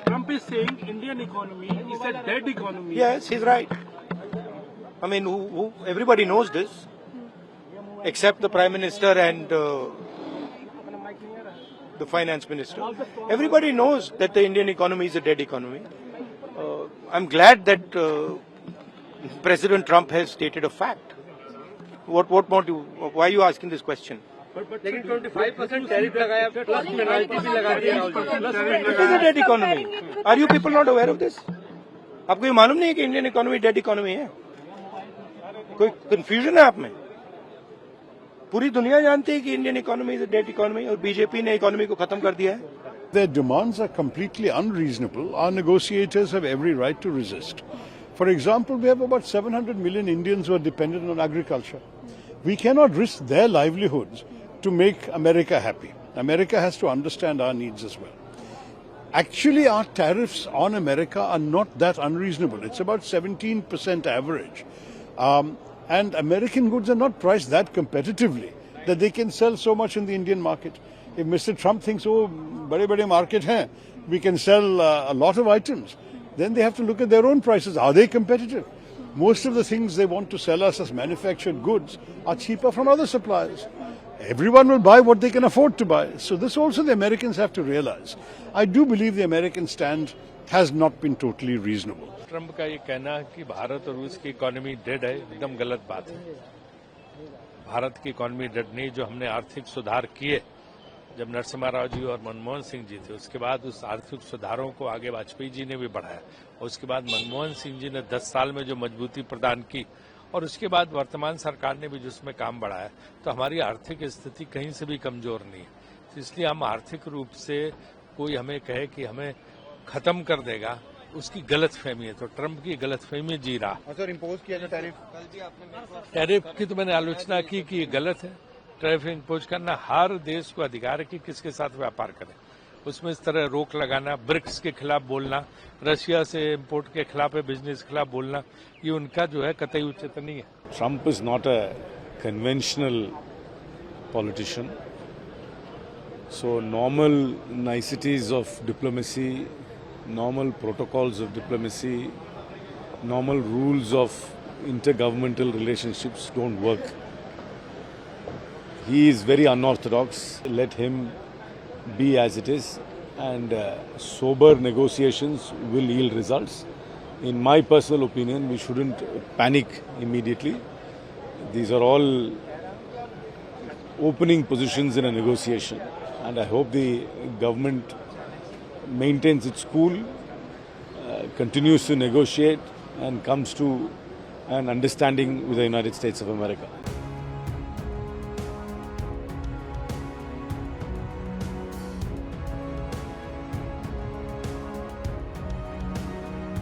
Trump is saying Indian economy is a dead economy. Yes, he's right. I mean, everybody knows this, except the Prime Minister and the Finance Minister. Everybody knows that the Indian economy is a dead economy. I'm glad that President Trump has stated a fact. What more do? Why are you asking this question? लेकिन 25% tariff लगाया plus penalty भी लगा दी Rahul ji. It is a dead economy. Are you people not aware of this? आपको ये मालूम नहीं है कि इंडियन इकोनॉमी डेड इकोनॉमी है? कोई कंफ्यूजन है आप में? पूरी दुनिया जानती है कि Indian economy is a dead economy और बीजेपी ने इकोनॉमी को खत्म कर दिया है. Their demands are completely unreasonable. Our negotiators have every right to resist. For example, we have about 700 million Indians who are dependent on agriculture. We cannot risk their livelihoods to make America happy. America has to understand our needs as well. Actually, our tariffs on America are not that unreasonable. It's about 17% average. And American goods are not priced that competitively that they can sell so much in the Indian market. If Mr. Trump thinks, oh, bade market hai, we can sell a lot of items, then they have to look at their own prices. Are they competitive? Most of the things they want to sell us as manufactured goods are cheaper from other suppliers. Everyone will buy what they can afford to buy. So this also the Americans have to realize. I do believe the American stand has not been totally reasonable. Trump का ये कहना है कि भारत और रूस की economy dead है, एकदम गलत बात है. भारत की इकोनॉमी डेड नहीं. जो हमने आर्थिक सुधार किए जब नरसिम्हा राव जी और मनमोहन सिंह जी थे, उसके बाद उस आर्थिक सुधारों को आगे वाजपेयी जी ने भी बढ़ाया और उसके बाद मनमोहन सिंह जी ने 10 साल में जो मजबूती प्रदान की और उसके बाद वर्तमान सरकार ने भी जिसमें काम बढ़ाया, तो हमारी आर्थिक स्थिति कहीं से भी कमजोर नहीं है. तो इसलिए हम आर्थिक रूप से कोई हमें कहे कि हमें खत्म कर देगा, उसकी गलत फहमी है. तो ट्रंप की गलत फहमी जी रहा. सर इम्पोज किया जो टैरिफ टैरिफ की तो मैंने आलोचना की कि ये गलत है. टैरिफ इम्पोज करना हर देश को अधिकार है कि किसके साथ व्यापार करे. उसमें इस तरह रोक लगाना, ब्रिक्स के खिलाफ बोलना, रशिया से इम्पोर्ट के खिलाफ है, बिजनेस के खिलाफ बोलना, ये उनका जो है कतई उचित नहीं है. Trump is not a conventional politician. So normal niceties of diplomacy, normal protocols of diplomacy, normal rules of intergovernmental relationships don't work. He is very unorthodox. Let him be as it is, and sober negotiations will yield results. In my personal opinion, we shouldn't panic immediately. These are all opening positions in a negotiation, and I hope the government maintains its cool, continues to negotiate, and comes to an understanding with the United States of America.